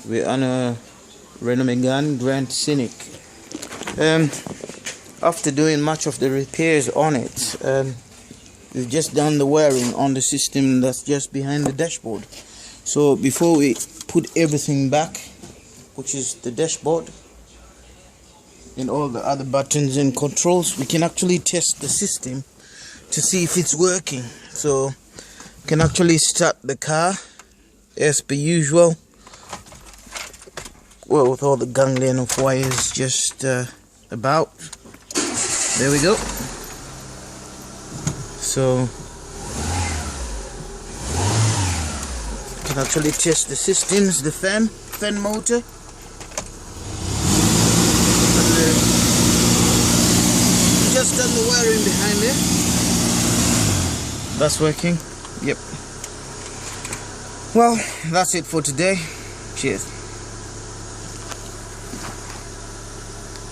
We're on a Renault Grand Scenic. After doing much of the repairs on it, we've just done the wiring on the system that's just behind the dashboard. So before we put everything back, which is the dashboard and all the other buttons and controls, we can actually test the system to see if it's working. So we can actually start the car as per usual. Well, with all the ganglion of wires just about. There we go. So you can actually test the systems, the fan motor. Just done the wiring behind there. That's working. Yep. Well, that's it for today. Cheers.